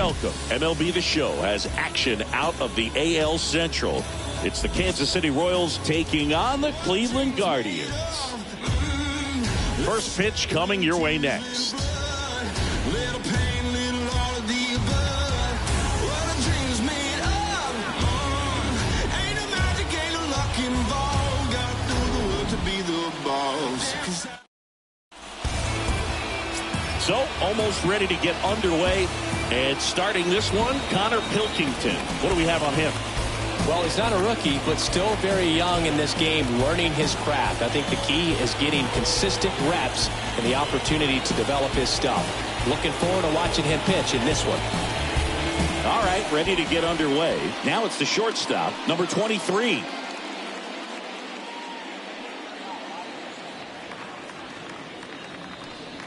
Welcome. MLB The Show has action out of the AL Central. It's the Kansas City Royals taking on the Cleveland Guardians. First pitch coming your way next. So, almost ready to get underway. And starting this one, Connor Pilkington. What do we have on him? Well, he's not a rookie, but still very young in this game, learning his craft. I think the key is getting consistent reps and the opportunity to develop his stuff. Looking forward to watching him pitch in this one. All right, ready to get underway. Now it's the shortstop, number 23.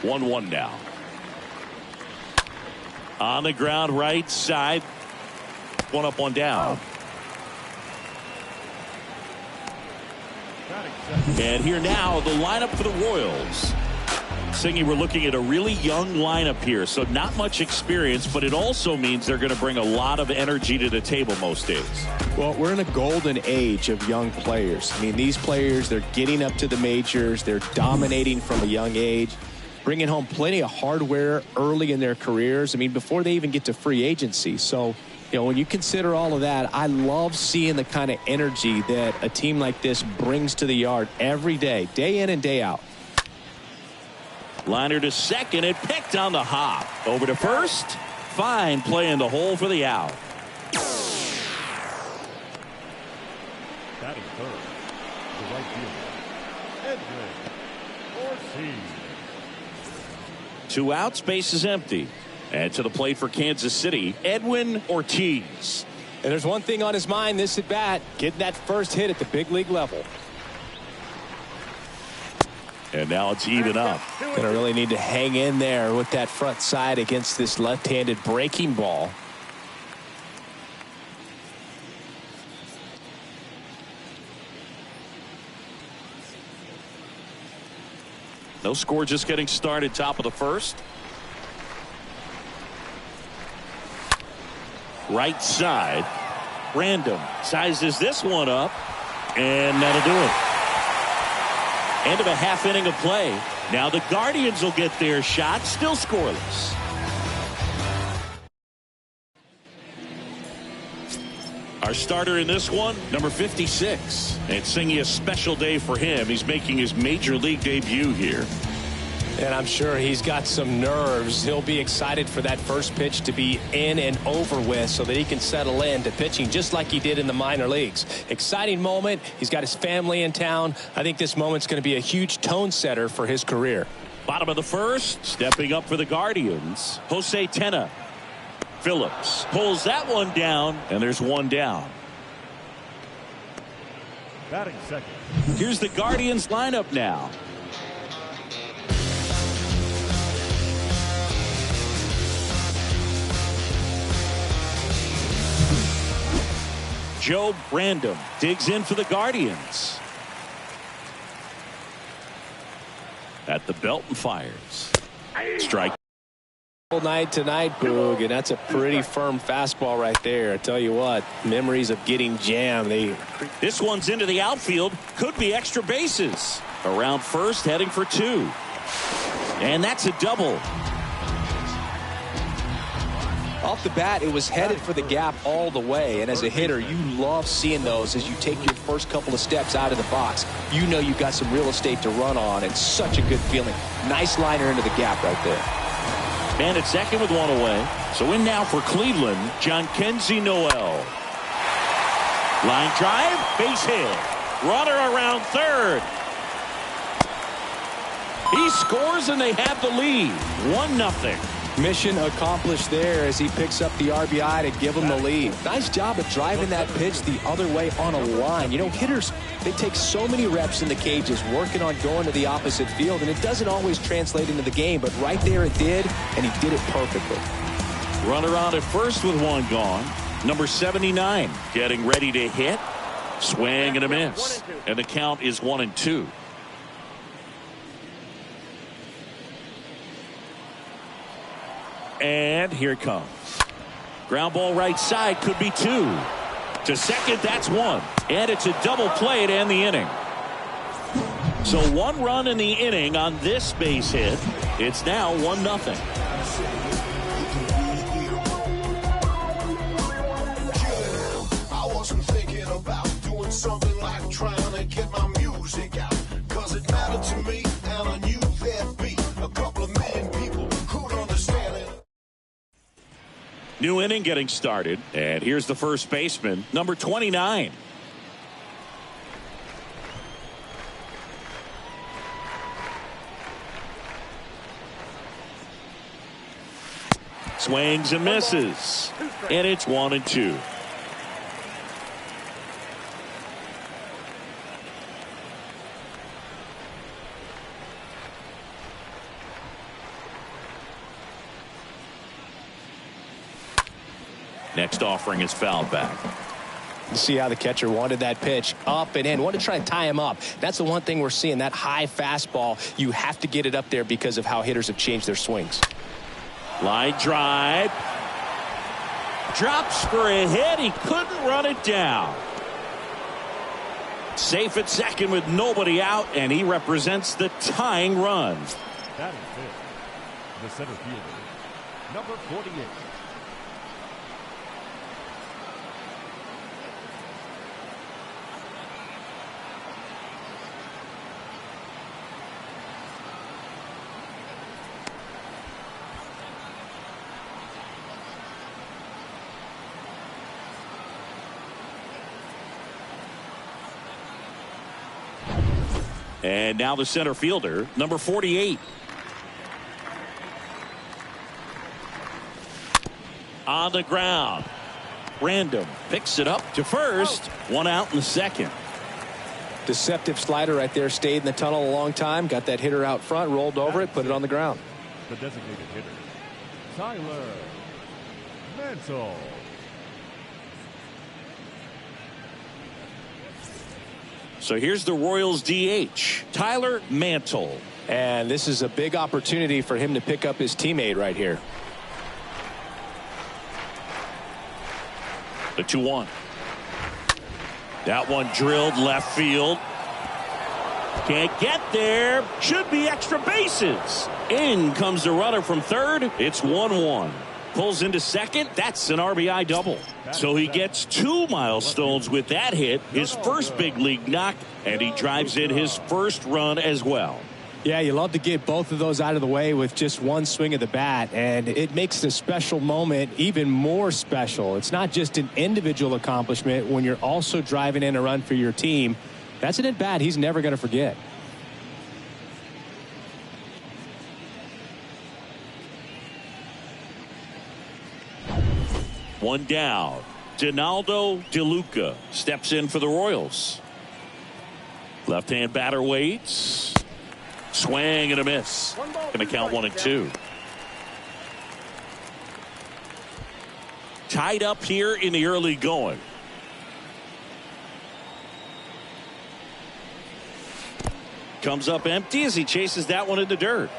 One now. On the ground, right side. One up, one down. And here now, the lineup for the Royals. Singy, we're looking at a really young lineup here, so not much experience, but it also means they're going to bring a lot of energy to the table most days. Well, we're in a golden age of young players. I mean, these players, they're getting up to the majors. They're dominating from a young age, bringing home plenty of hardware early in their careers. I mean, before they even get to free agency. So, you know, when you consider all of that, I love seeing the kind of energy that a team like this brings to the yard every day in and day out. Liner to second, it picked on the hop. Over to first. Fine play in the hole for the out. Batting third, the right fielder, Edwin Ortiz. 2 outs, base is empty. And to the plate for Kansas City, Edwin Ortiz. And there's one thing on his mind this at bat, getting that first hit at the big league level. And now it's even up. Gonna really need to hang in there with that front side against this left-handed breaking ball. No score, just getting started, top of the first. Right side. Random sizes this one up, and that'll do it. End of a half inning of play. Now the Guardians will get their shot, still scoreless. Our starter in this one, number 56. And Singy, a special day for him. He's making his major league debut here. And I'm sure he's got some nerves. He'll be excited for that first pitch to be in and over with so that he can settle into pitching just like he did in the minor leagues. Exciting moment. He's got his family in town. I think this moment's going to be a huge tone setter for his career. Bottom of the first, stepping up for the Guardians, Jose Tena. Phillips pulls that one down, and there's one down. Batting second. Here's the Guardians lineup now. Joe Random digs in for the Guardians. At the belt and fires. Strike. Night tonight, Boog, and that's a pretty firm fastball right there. I tell you what, memories of getting jammed. This one's into the outfield. Could be extra bases. Around first, heading for 2. And that's a double. Off the bat, it was headed for the gap all the way, and as a hitter, you love seeing those as you take your first couple of steps out of the box. You know you've got some real estate to run on, and such a good feeling. Nice liner into the gap right there. Man at second with one away. So in now for Cleveland, Jhonkensy Noel. Line drive, base hit. Runner around third. He scores and they have the lead. 1-0. Mission accomplished there as he picks up the RBI to give him the lead. Nice job of driving that pitch the other way on a line. You know, hitters, they take so many reps in the cages working on going to the opposite field, and it doesn't always translate into the game, but right there it did, and he did it perfectly. Runner on at first with one gone. Number 79 getting ready to hit. Swing and a miss. And the count is 1-2. And here it comes. Ground ball right side, could be 2. To second, that's 1. And it's a double play to end the inning. So 1 run in the inning on this base hit. It's now 1-0. I wasn't thinking about doing something like trying to get my music out, 'cause it mattered to me, and I knew there'd be a couple of million people who'd understand it. New inning getting started, and here's the first baseman, number 29. Swings and misses, and it's 1-2. Next offering is fouled back. You see how the catcher wanted that pitch up and in, wanted to try and tie him up. That's the one thing we're seeing, that high fastball. You have to get it up there because of how hitters have changed their swings. Line drive. Drops for a hit. He couldn't run it down. Safe at second with nobody out, and he represents the tying run. That is it. The center fielder, number 48. And now the center fielder, number 48. On the ground. Random picks it up to first. 1 out in the second. Deceptive slider right there. Stayed in the tunnel a long time. Got that hitter out front. Rolled over it. Put it on the ground. The designated hitter, Tyler Mantle. So here's the Royals DH, Tyler Mantle. And this is a big opportunity for him to pick up his teammate right here. The 2-1. That one drilled left field. Can't get there. Should be extra bases. In comes the runner from third. It's 1-1. Pulls into second. That's an RBI double. So he gets 2 milestones with that hit. His first big league knock. And he drives in his first run as well. Yeah, you love to get both of those out of the way with just one swing of the bat, and it makes the special moment even more special. It's not just an individual accomplishment when you're also driving in a run for your team. That's an at-bat he's never going to forget. One down. Donaldo DeLuca steps in for the Royals. Left-hand batter waits. Swing and a miss. Going to count 1-2. Tied up here in the early going. Comes up empty as he chases that one in the dirt.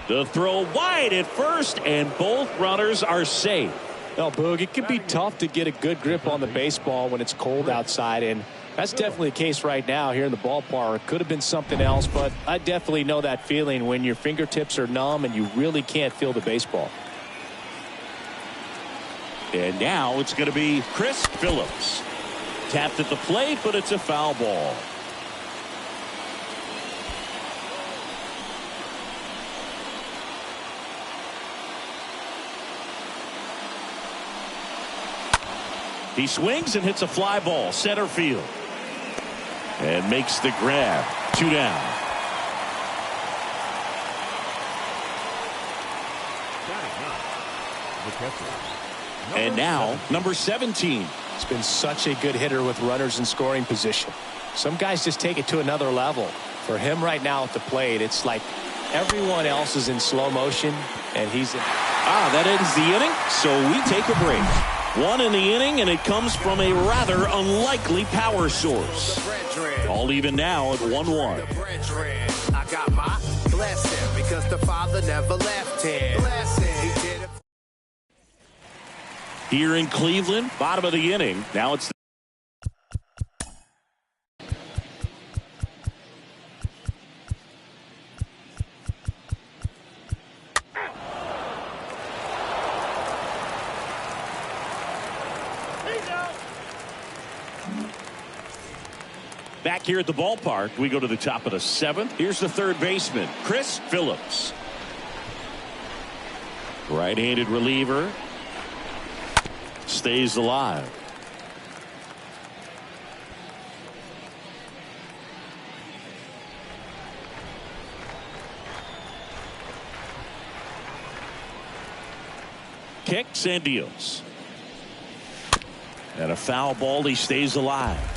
The throw wide at first, and both runners are safe. Well, Boog, it can be tough to get a good grip on the baseball when it's cold outside, and that's definitely the case right now here in the ballpark. It could have been something else, but I definitely know that feeling when your fingertips are numb and you really can't feel the baseball. And now it's going to be Chris Phillips. Tapped at the plate, but it's a foul ball. He swings and hits a fly ball center field. And makes the grab. 2 down. And now number 17. It's been such a good hitter with runners in scoring position. Some guys just take it to another level. For him right now at the plate, it's like everyone else is in slow motion and he's in. That ends the inning, so we take a break. 1 in the inning, and it comes from a rather unlikely power source. All even now at 1-1. I got my blessing because the Father never left him. here in Cleveland. Bottom of the inning. Now it's back here at the ballpark. We go to the top of the 7th. Here's the third baseman, Chris Phillips. Right-handed reliever. Stays alive. Kicks and deals. And a foul ball. He stays alive.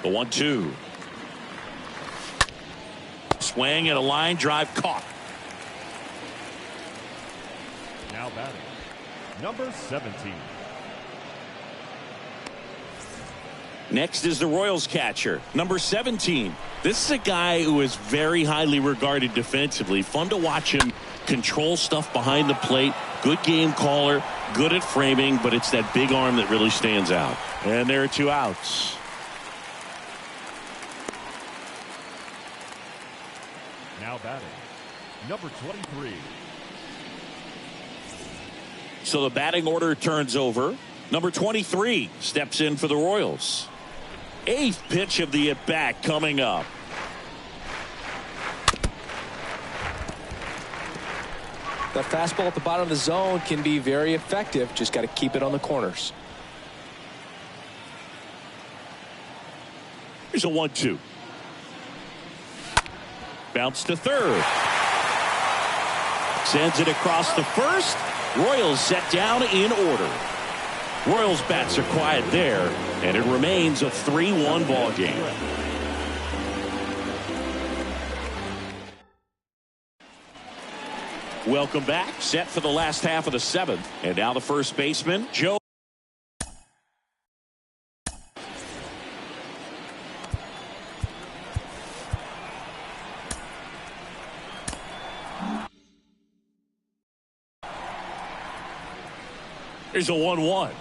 The 1-2. Swing and a line drive caught. Now batting, number 17. Next is the Royals catcher, number 17. This is a guy who is very highly regarded defensively. Fun to watch him control stuff behind the plate. Good game caller, good at framing, but it's that big arm that really stands out. And there are 2 outs. Now batting, number 23. So the batting order turns over. Number 23 steps in for the Royals. 8th pitch of the at-bat coming up. That fastball at the bottom of the zone can be very effective. Just got to keep it on the corners. Here's a 1-2. Bounce to third. Sends it across the first. Royals set down in order. Royals bats are quiet there, and it remains a 3-1 ball game. Welcome back. Set for the last half of the 7th. And now the first baseman, Joe. Here's a 1-1.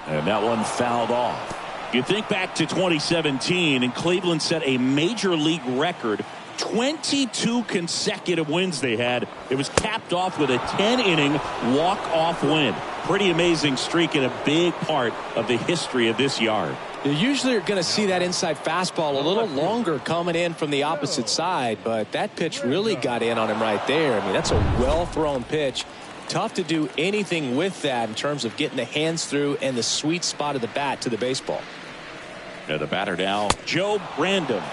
And that one fouled off. You think back to 2017, and Cleveland set a major league record. 22 consecutive wins they had. It was capped off with a 10-inning walk-off win. Pretty amazing streak and a big part of the history of this yard. You usually are going to see that inside fastball a little longer coming in from the opposite side, but that pitch really got in on him right there. I mean, that's a well-thrown pitch. Tough to do anything with that in terms of getting the hands through and the sweet spot of the bat to the baseball. And the batter now, Joe Random.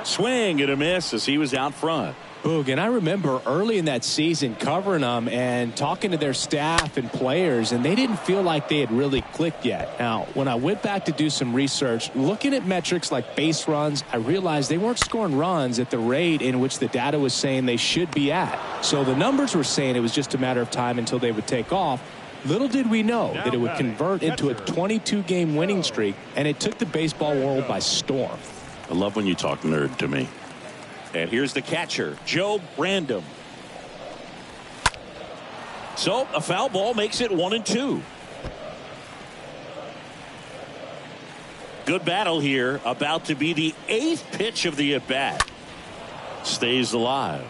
Swing and a miss as he was out front. Boog, and I remember early in that season covering them and talking to their staff and players, and they didn't feel like they had really clicked yet. Now, when I went back to do some research, looking at metrics like base runs, I realized they weren't scoring runs at the rate in which the data was saying they should be at. So the numbers were saying it was just a matter of time until they would take off. Little did we know that it would convert into a 22-game winning streak, and it took the baseball world by storm. I love when you talk nerd to me. And here's the catcher, Joe Random. So a foul ball makes it 1-2. Good battle here. About to be the 8th pitch of the at-bat. Stays alive.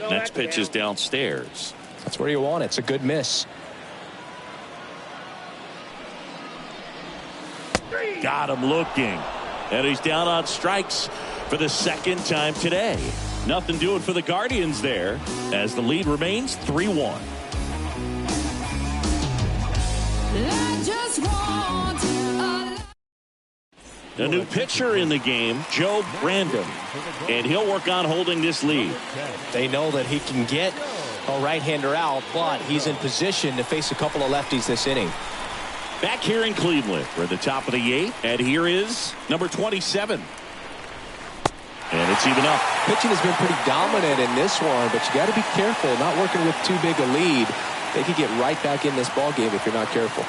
Next pitch is downstairs. That's where you want it. It's a good miss. Got him looking. And he's down on strikes for the 2nd time today. Nothing doing for the Guardians there as the lead remains 3-1. A new pitcher in the game, Joe Random, and he'll work on holding this lead. They know that he can get a right-hander out, but he's in position to face a couple of lefties this inning. Back here in Cleveland, we're at the top of the 8th, and here is number 27. And it's even up. Pitching has been pretty dominant in this one, but you got to be careful not working with too big a lead. they could get right back in this ball game if you're not careful.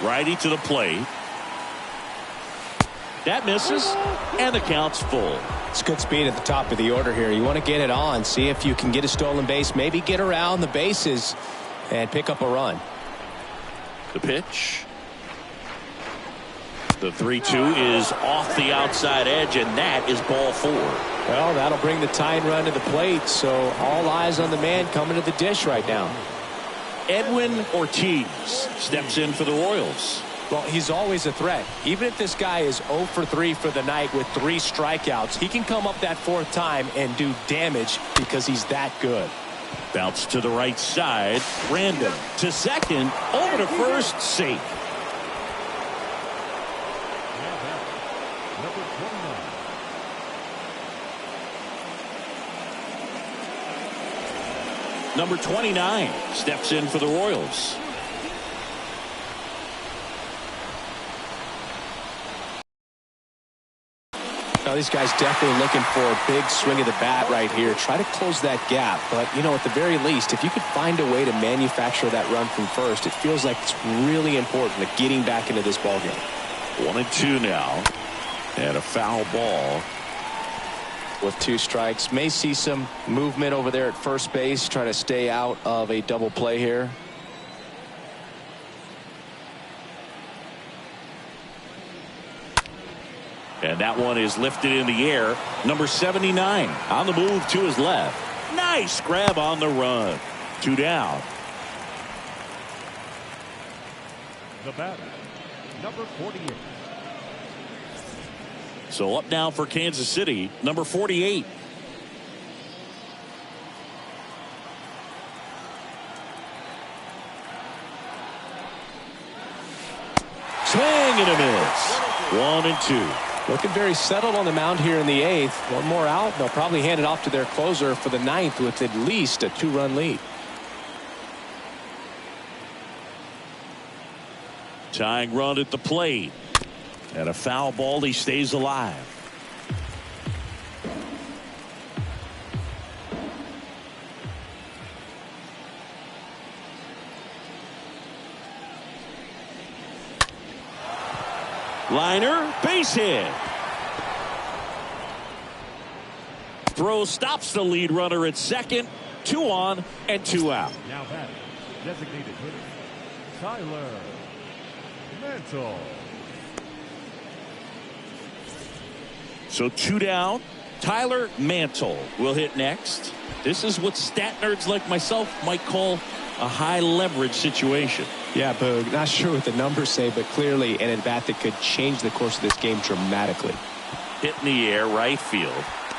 Righty to the plate. That misses, and the count's full. It's good speed at the top of the order here. You want to get it on, see if you can get a stolen base, maybe get around the bases and pick up a run. The pitch. The 3-2 is off the outside edge, and that is ball 4. Well, that'll bring the tying run to the plate, so all eyes on the man coming to the dish right now. Edwin Ortiz steps in for the Royals. Well, he's always a threat. Even if this guy is 0 for 3 for the night with 3 strikeouts, he can come up that 4th time and do damage because he's that good. Bounce to the right side. Random to second. Over to first. Safe. Number 29 steps in for the Royals. Now, these guys definitely looking for a big swing of the bat right here. Try to close that gap. But, you know, at the very least, if you could find a way to manufacture that run from first, it feels like it's really important to getting back into this ballgame. 1-2 now. And a foul ball. With 2 strikes, may see some movement over there at first base. Try to stay out of a double play here. And that one is lifted in the air. Number 79 on the move to his left. Nice grab on the run. 2 down. The batter, number 48. So up now for Kansas City, number 48. Swing and a miss. 1-2. Looking very settled on the mound here in the 8th. One more out. They'll probably hand it off to their closer for the 9th with at least a 2-run lead. Tying run at the plate. And a foul ball. He stays alive. Liner, base hit. Throw stops the lead runner at second. 2 on and 2 out. Now batting, designated hitter, Tyler Mantle. So 2 down. Tyler Mantle will hit next. This is what stat nerds like myself might call a high leverage situation. Yeah, Boog, not sure what the numbers say, but clearly an at-bat that could change the course of this game dramatically. Hit in the air, right field.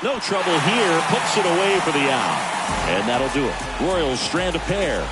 No trouble here. Puts it away for the out. And that'll do it. Royals strand a pair.